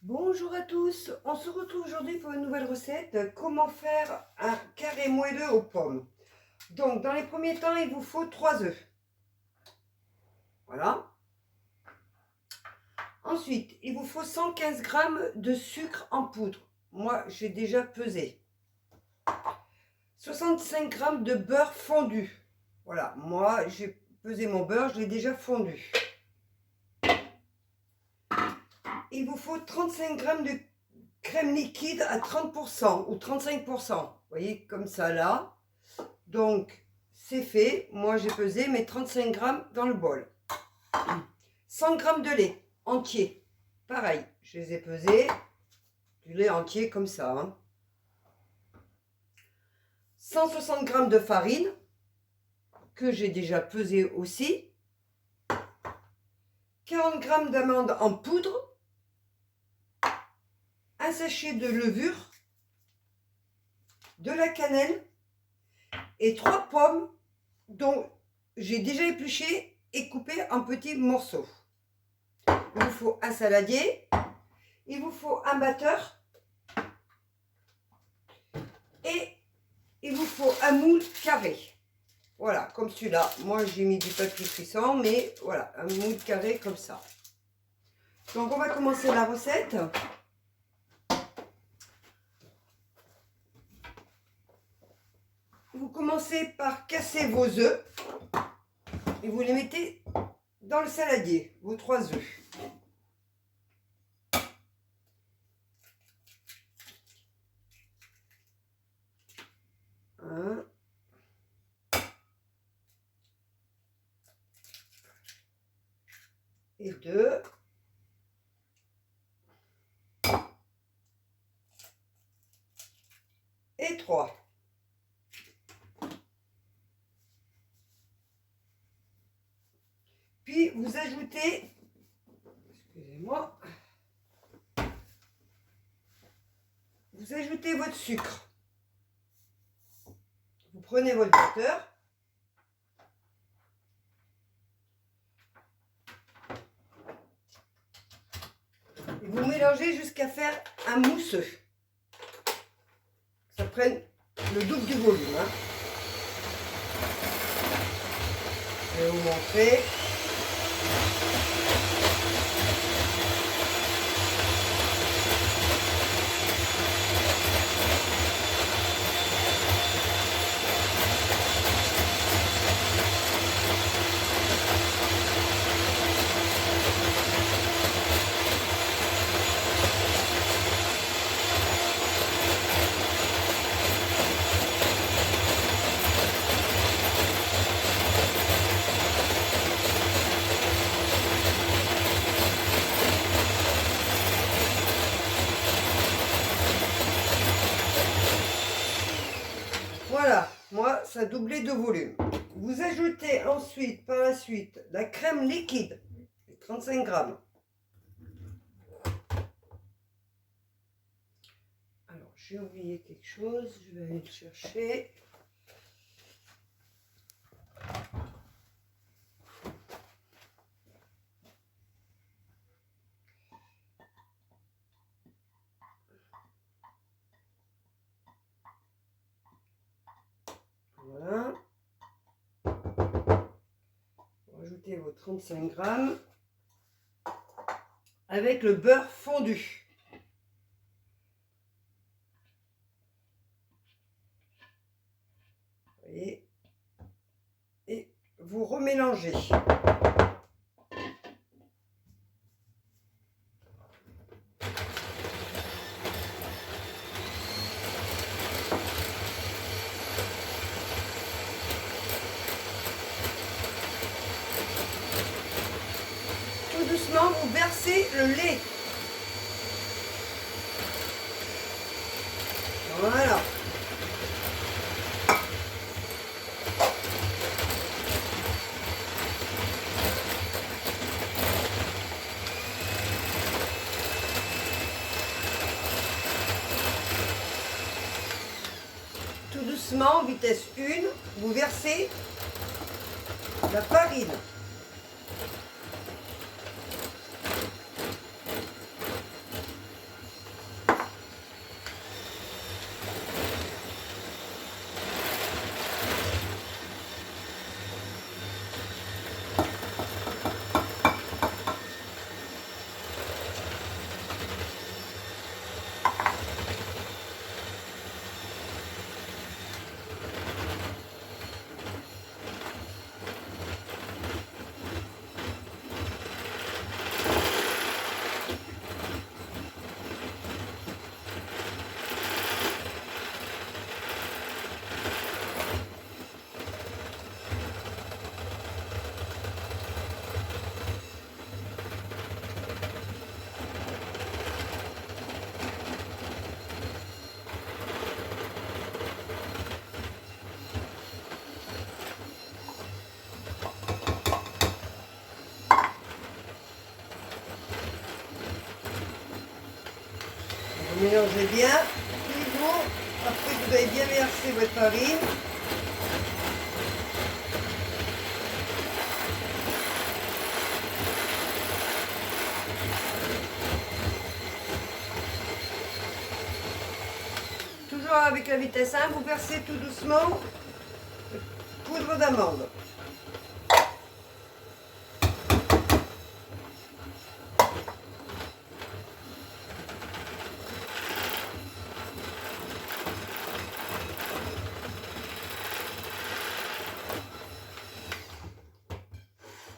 Bonjour à tous, on se retrouve aujourd'hui pour une nouvelle recette. Comment faire un carré moelleux aux pommes. Donc dans les premiers temps, il vous faut 3 œufs. Voilà. Ensuite, il vous faut 115 g de sucre en poudre. Moi, j'ai déjà pesé. 65 g de beurre fondu. Voilà, moi, j'ai pesé mon beurre, je l'ai déjà fondu. Il vous faut 35 g de crème liquide à 30% ou 35%. Vous voyez, comme ça là. Donc, c'est fait. Moi, j'ai pesé mes 35 g dans le bol. 100 g de lait entier. Pareil, je les ai pesés. Du lait entier comme ça. Hein. 160 g de farine que j'ai déjà pesé aussi. 40 g d'amandes en poudre. Un sachet de levure. De la cannelle. Et 3 pommes dont j'ai déjà épluché et coupé en petits morceaux. Il vous faut un saladier, il vous faut un batteur et il vous faut un moule carré. Voilà, comme celui-là. Moi, j'ai mis du papier cuisson, mais voilà, un moule carré comme ça. Donc, on va commencer la recette. Vous commencez par casser vos œufs et vous les mettez dans le saladier, vos 3 œufs. Un. Et 2. Et 3. Puis vous ajoutez, excusez-moi, vous ajoutez votre sucre. Vous prenez votre batteur. Et vous mélangez jusqu'à faire un mousseux. Ça prenne le double du volume. Hein. Je vais vous montrer. Voilà, moi, ça doublait de volume. Vous ajoutez ensuite, par la suite, la crème liquide, 35 g. Alors, j'ai oublié quelque chose, je vais aller le chercher. Voilà. Ajoutez vos 35 g avec le beurre fondu. Vous voyez. Et vous remélangez. Doucement, vous versez le lait. Voilà. Tout doucement, vitesse 1, vous versez la farine. Vous mélangez bien. Toujours, après que vous avez bien versé votre farine. Toujours avec la vitesse 1, vous versez tout doucement poudre d'amande.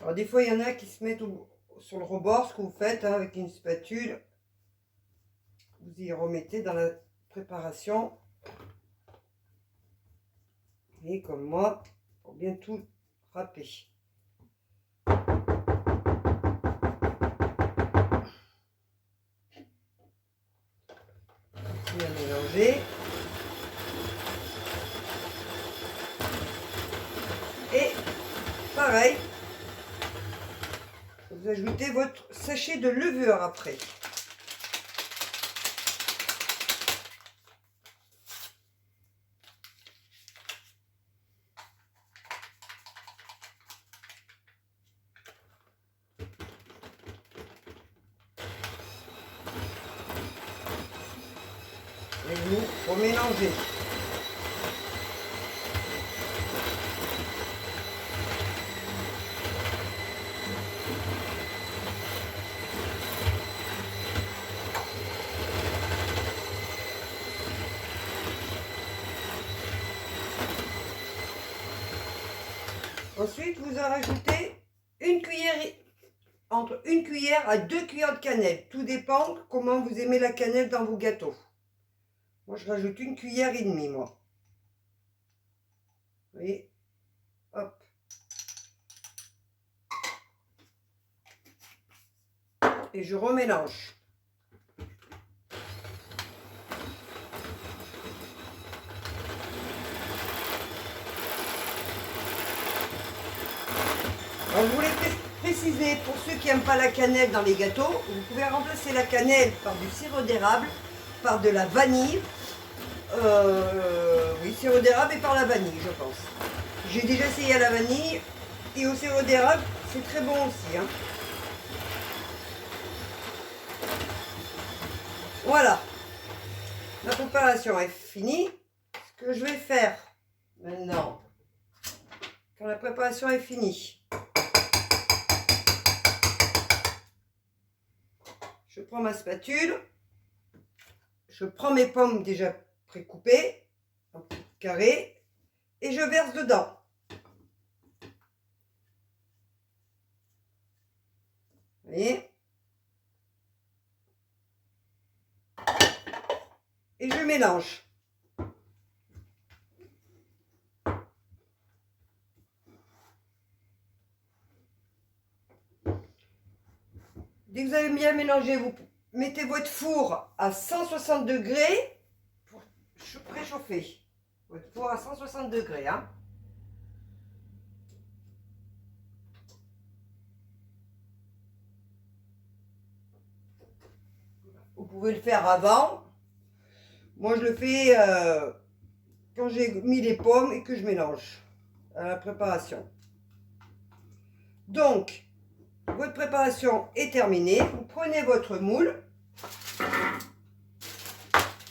Alors des fois, il y en a qui se mettent sur le rebord, ce que vous faites hein, avec une spatule. Vous y remettez dans la préparation. Et comme moi, pour bien tout râper. Bien mélanger. Et pareil, vous ajoutez votre sachet de levure après. Et vous remélangez. Ensuite, vous en rajoutez une cuillère, entre une cuillère à 2 cuillères de cannelle. Tout dépend comment vous aimez la cannelle dans vos gâteaux. Moi, je rajoute une cuillère et demie, moi. Vous voyez, hop. Et je remélange. Alors, je voulais préciser, pour ceux qui n'aiment pas la cannelle dans les gâteaux, vous pouvez remplacer la cannelle par du sirop d'érable, par de la vanille. Oui, sirop d'érable et par la vanille, je pense. J'ai déjà essayé à la vanille et au sirop d'érable, c'est très bon aussi. Hein. Voilà, la préparation est finie. Ce que je vais faire maintenant, quand la préparation est finie, je prends ma spatule, je prends mes pommes déjà précoupées en petits carrés et je verse dedans. Vous voyez? Et je mélange. Dès que vous avez bien mélangé, vous mettez votre four à 160 degrés pour préchauffer. Votre four à 160 degrés. Hein. Vous pouvez le faire avant. Moi, je le fais quand j'ai mis les pommes et que je mélange à la préparation. Donc, votre préparation est terminée. Vous prenez votre moule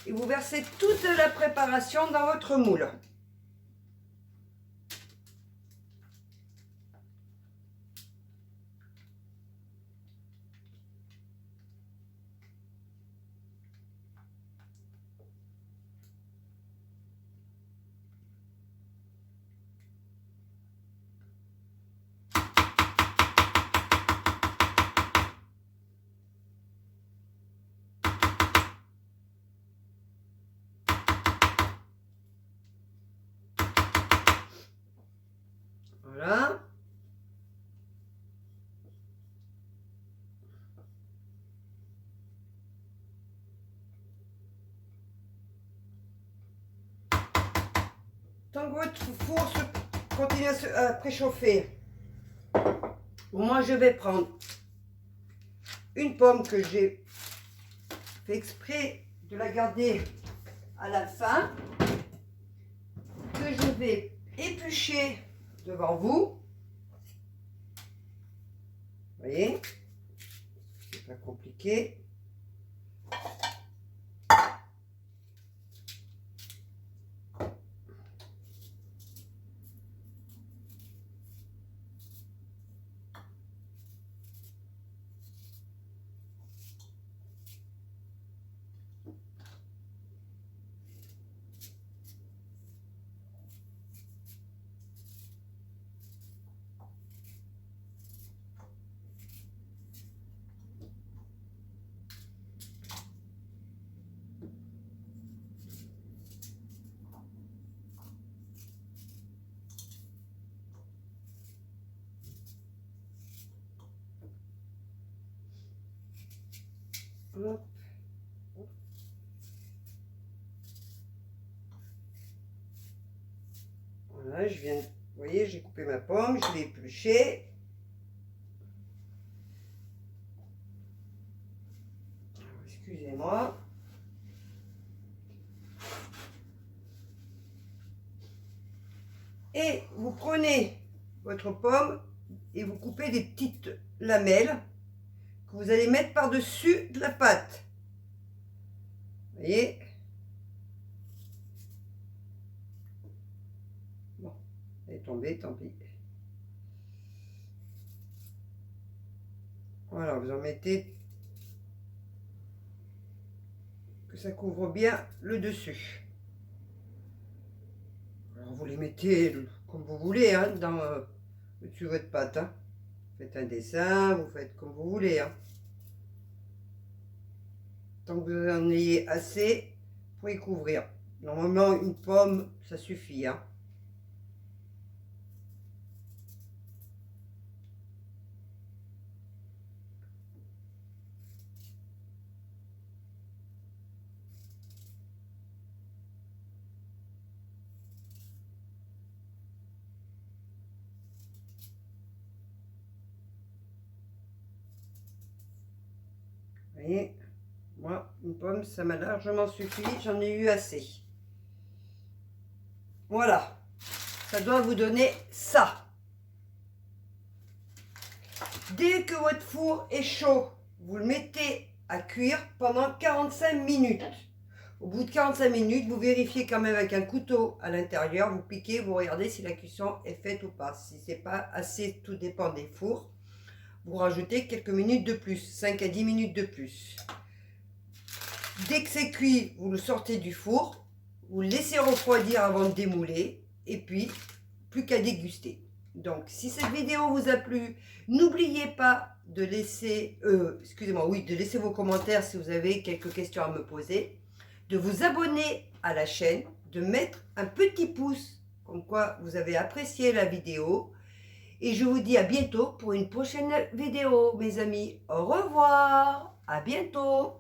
et vous versez toute la préparation dans votre moule. Voilà. Tant que votre four continue à préchauffer, moi je vais prendre une pomme que j'ai fait exprès de la garder à la fin, que je vais éplucher devant vous. Vous voyez, c'est pas compliqué. Hop. Voilà, je viens, vous voyez, j'ai coupé ma pomme, je l'ai épluchée. Excusez-moi. Et vous prenez votre pomme et vous coupez des petites lamelles que vous allez mettre par-dessus de la pâte. Vous voyez? Bon, elle est tombée, tant pis. Voilà, vous en mettez que ça couvre bien le dessus. Alors vous les mettez comme vous voulez, hein, dans le dessus de votre pâte. Hein. Vous faites un dessin, vous faites comme vous voulez. Hein. Tant que vous en ayez assez pour y couvrir. Normalement, une pomme, ça suffit. Hein. Vous voyez, moi, une pomme, ça m'a largement suffi. J'en ai eu assez. Voilà. Ça doit vous donner ça. Dès que votre four est chaud, vous le mettez à cuire pendant 45 minutes. Au bout de 45 minutes, vous vérifiez quand même avec un couteau à l'intérieur. Vous piquez, vous regardez si la cuisson est faite ou pas. Si c'est pas assez, tout dépend des fours. Vous rajoutez quelques minutes de plus, 5 à 10 minutes de plus. Dès que c'est cuit, vous le sortez du four, vous le laissez refroidir avant de démouler et puis plus qu'à déguster. Donc si cette vidéo vous a plu, n'oubliez pas de laisser, de laisser vos commentaires si vous avez quelques questions à me poser, de vous abonner à la chaîne, de mettre un petit pouce comme quoi vous avez apprécié la vidéo. Et je vous dis à bientôt pour une prochaine vidéo, mes amis. Au revoir, à bientôt.